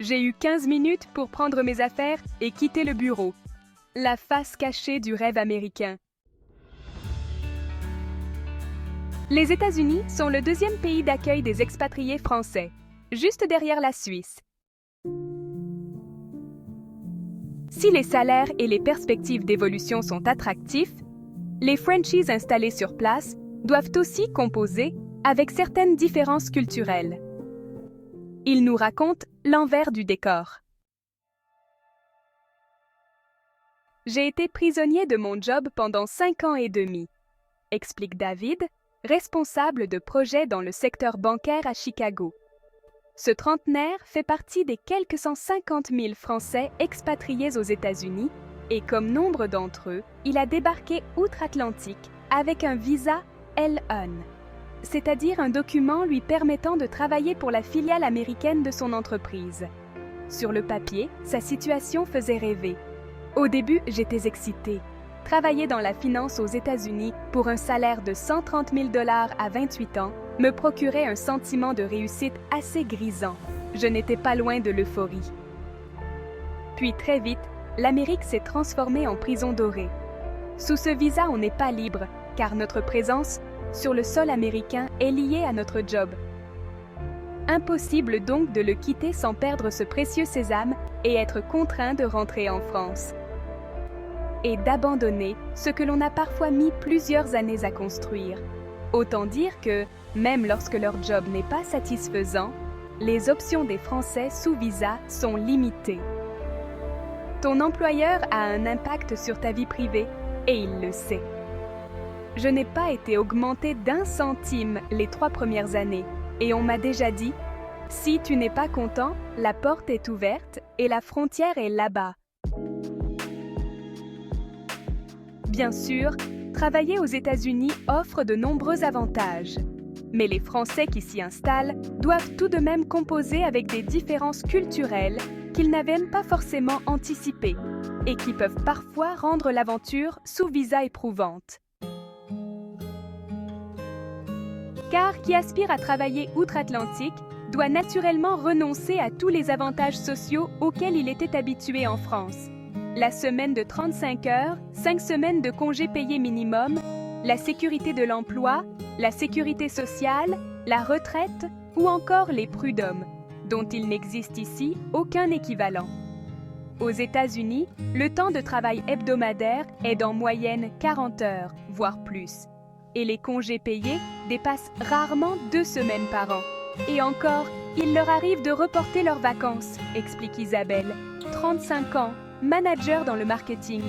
J'ai eu 15 minutes pour prendre mes affaires et quitter le bureau. La face cachée du rêve américain. Les États-Unis sont le deuxième pays d'accueil des expatriés français, juste derrière la Suisse. Si les salaires et les perspectives d'évolution sont attractifs, les franchises installées sur place doivent aussi composer avec certaines différences culturelles. Ils nous racontent l'envers du décor. J'ai été prisonnier de mon job pendant 5 ans et demi, explique David, responsable de projet dans le secteur bancaire à Chicago. Ce trentenaire fait partie des quelques 150 000 Français expatriés aux États-Unis et comme nombre d'entre eux, il a débarqué outre-Atlantique avec un visa L1, c'est-à-dire un document lui permettant de travailler pour la filiale américaine de son entreprise. Sur le papier, sa situation faisait rêver. Au début, j'étais excitée. Travailler dans la finance aux États-Unis pour un salaire de 130 000 $ à 28 ans me procurait un sentiment de réussite assez grisant. Je n'étais pas loin de l'euphorie. Puis très vite, l'Amérique s'est transformée en prison dorée. Sous ce visa, on n'est pas libre, car notre présence sur le sol américain est liée à notre job. Impossible donc de le quitter sans perdre ce précieux sésame et être contraint de rentrer en France. Et d'abandonner ce que l'on a parfois mis plusieurs années à construire. Autant dire que, même lorsque leur job n'est pas satisfaisant, les options des Français sous visa sont limitées. Ton employeur a un impact sur ta vie privée et il le sait. Je n'ai pas été augmentée d'1 centime les 3 premières années et on m'a déjà dit « Si tu n'es pas content, la porte est ouverte et la frontière est là-bas. » Bien sûr, travailler aux États-Unis offre de nombreux avantages. Mais les Français qui s'y installent doivent tout de même composer avec des différences culturelles qu'ils n'avaient même pas forcément anticipées et qui peuvent parfois rendre l'aventure sous visa éprouvante. Car qui aspire à travailler outre-Atlantique doit naturellement renoncer à tous les avantages sociaux auxquels il était habitué en France. La semaine de 35 heures, 5 semaines de congés payés minimum, la sécurité de l'emploi, la sécurité sociale, la retraite ou encore les prud'hommes, dont il n'existe ici aucun équivalent. Aux États-Unis, le temps de travail hebdomadaire est d'en moyenne 40 heures, voire plus. Et les congés payés dépassent rarement 2 semaines par an. Et encore, il leur arrive de reporter leurs vacances, explique Isabelle, 35 ans, manager dans le marketing.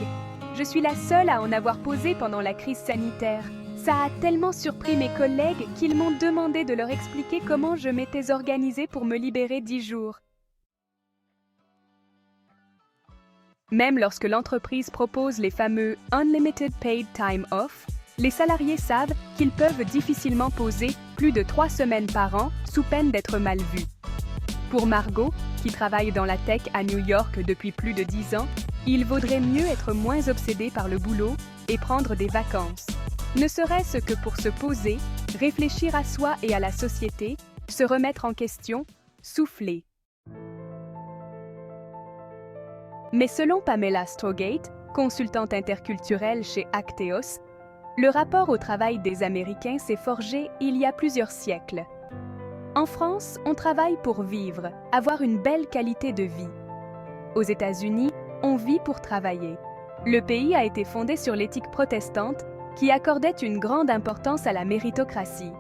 Je suis la seule à en avoir posé pendant la crise sanitaire. Ça a tellement surpris mes collègues qu'ils m'ont demandé de leur expliquer comment je m'étais organisée pour me libérer 10 jours. Même lorsque l'entreprise propose les fameux Unlimited Paid Time Off, les salariés savent qu'ils peuvent difficilement poser plus de 3 semaines par an sous peine d'être mal vus. Pour Margot, qui travaille dans la tech à New York depuis plus de 10 ans, il vaudrait mieux être moins obsédé par le boulot et prendre des vacances. Ne serait-ce que pour se poser, réfléchir à soi et à la société, se remettre en question, souffler. Mais selon Pamela Strogate, consultante interculturelle chez Acteos, le rapport au travail des Américains s'est forgé il y a plusieurs siècles. En France, on travaille pour vivre, avoir une belle qualité de vie. Aux États-Unis, on vit pour travailler. Le pays a été fondé sur l'éthique protestante qui accordait une grande importance à la méritocratie.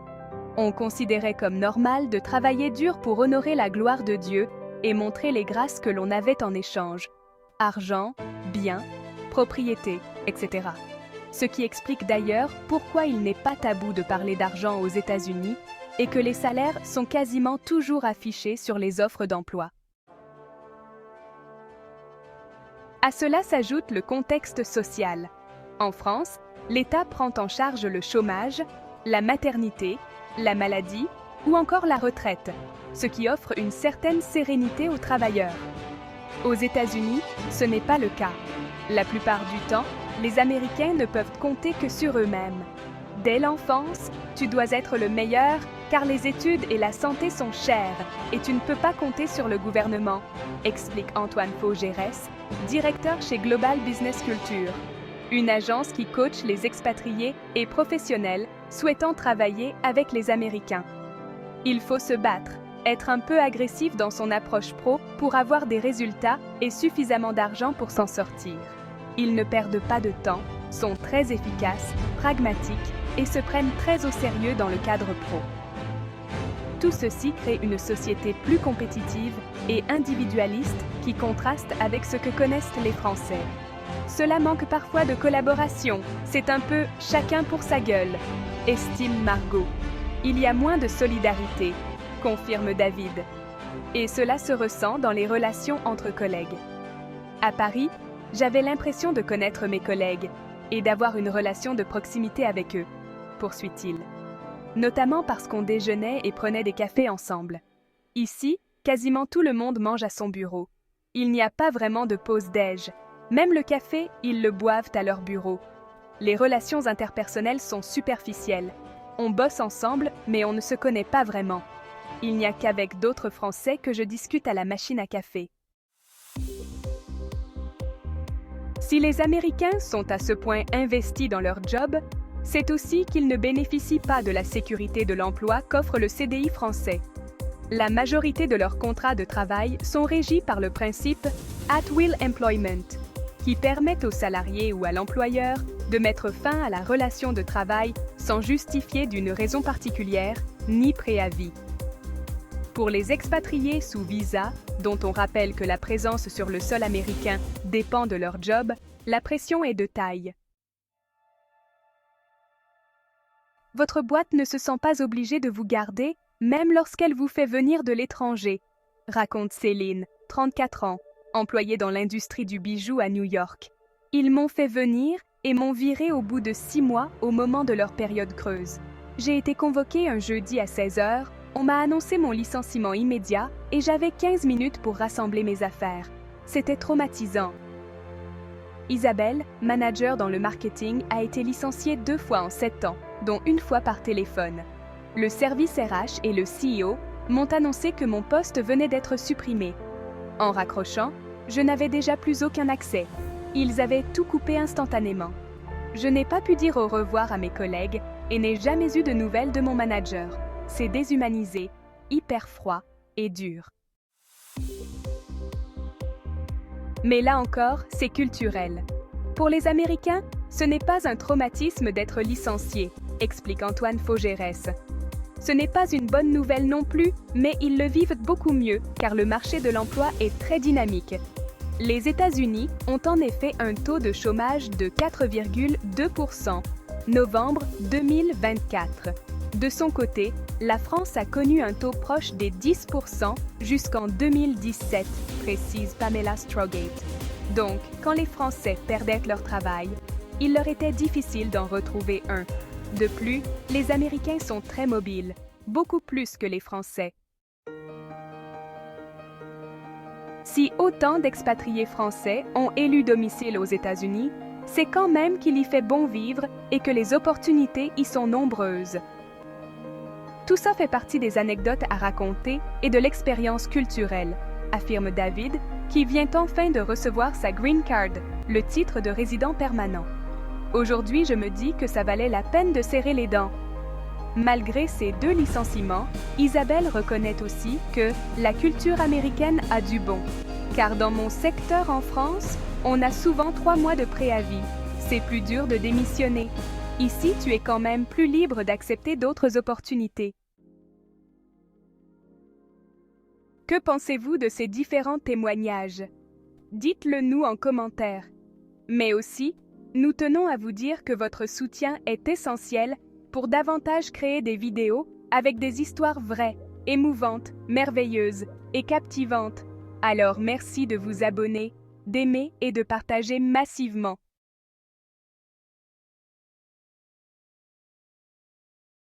On considérait comme normal de travailler dur pour honorer la gloire de Dieu et montrer les grâces que l'on avait en échange. Argent, biens, propriété, etc. Ce qui explique d'ailleurs pourquoi il n'est pas tabou de parler d'argent aux États-Unis et que les salaires sont quasiment toujours affichés sur les offres d'emploi. À cela s'ajoute le contexte social. En France, l'État prend en charge le chômage, la maternité, la maladie ou encore la retraite, ce qui offre une certaine sérénité aux travailleurs. Aux États-Unis, ce n'est pas le cas. La plupart du temps, les Américains ne peuvent compter que sur eux-mêmes. Dès l'enfance, tu dois être le meilleur car les études et la santé sont chères et tu ne peux pas compter sur le gouvernement, explique Antoine Faugerès, directeur chez Global Business Culture, une agence qui coach les expatriés et professionnels souhaitant travailler avec les Américains. Il faut se battre, être un peu agressif dans son approche pro pour avoir des résultats et suffisamment d'argent pour s'en sortir. Ils ne perdent pas de temps, sont très efficaces, pragmatiques et se prennent très au sérieux dans le cadre pro. Tout ceci crée une société plus compétitive et individualiste qui contraste avec ce que connaissent les Français. Cela manque parfois de collaboration, c'est un peu « chacun pour sa gueule », estime Margot. Il y a moins de solidarité, confirme David. Et cela se ressent dans les relations entre collègues. À Paris, j'avais l'impression de connaître mes collègues et d'avoir une relation de proximité avec eux, poursuit-il. Notamment parce qu'on déjeunait et prenait des cafés ensemble. Ici, quasiment tout le monde mange à son bureau. Il n'y a pas vraiment de pause déj. Même le café, ils le boivent à leur bureau. Les relations interpersonnelles sont superficielles. On bosse ensemble, mais on ne se connaît pas vraiment. Il n'y a qu'avec d'autres Français que je discute à la machine à café. Si les Américains sont à ce point investis dans leur job, c'est aussi qu'ils ne bénéficient pas de la sécurité de l'emploi qu'offre le CDI français. La majorité de leurs contrats de travail sont régis par le principe « at-will employment », qui permet aux salariés ou à l'employeur de mettre fin à la relation de travail sans justifier d'une raison particulière ni préavis. Pour les expatriés sous visa, dont on rappelle que la présence sur le sol américain dépend de leur job, la pression est de taille. Votre boîte ne se sent pas obligée de vous garder, même lorsqu'elle vous fait venir de l'étranger, raconte Céline, 34 ans, employée dans l'industrie du bijou à New York. Ils m'ont fait venir et m'ont viré au bout de 6 mois au moment de leur période creuse. J'ai été convoquée un jeudi à 16 h, on m'a annoncé mon licenciement immédiat et j'avais 15 minutes pour rassembler mes affaires. C'était traumatisant. Isabelle, manager dans le marketing, a été licenciée 2 fois en 7 ans, dont 1 fois par téléphone. Le service RH et le CEO m'ont annoncé que mon poste venait d'être supprimé. En raccrochant, je n'avais déjà plus aucun accès. Ils avaient tout coupé instantanément. Je n'ai pas pu dire au revoir à mes collègues et n'ai jamais eu de nouvelles de mon manager. C'est déshumanisé, hyper froid et dur. Mais là encore, c'est culturel. Pour les Américains, ce n'est pas un traumatisme d'être licencié, explique Antoine Faugerès. Ce n'est pas une bonne nouvelle non plus, mais ils le vivent beaucoup mieux car le marché de l'emploi est très dynamique. Les États-Unis ont en effet un taux de chômage de 4,2%, novembre 2024. De son côté, la France a connu un taux proche des 10% jusqu'en 2017, précise Pamela Strogate. Donc, quand les Français perdaient leur travail, il leur était difficile d'en retrouver un. De plus, les Américains sont très mobiles, beaucoup plus que les Français. Si autant d'expatriés français ont élu domicile aux États-Unis, c'est quand même qu'il y fait bon vivre et que les opportunités y sont nombreuses. Tout ça fait partie des anecdotes à raconter et de l'expérience culturelle, affirme David, qui vient enfin de recevoir sa Green Card, le titre de résident permanent. Aujourd'hui, je me dis que ça valait la peine de serrer les dents. Malgré ces 2 licenciements, Isabelle reconnaît aussi que la culture américaine a du bon. Car dans mon secteur en France, on a souvent 3 mois de préavis. C'est plus dur de démissionner. Ici, tu es quand même plus libre d'accepter d'autres opportunités. Que pensez-vous de ces différents témoignages? Dites-le nous en commentaire. Mais aussi, nous tenons à vous dire que votre soutien est essentiel pour davantage créer des vidéos avec des histoires vraies, émouvantes, merveilleuses et captivantes. Alors merci de vous abonner, d'aimer et de partager massivement.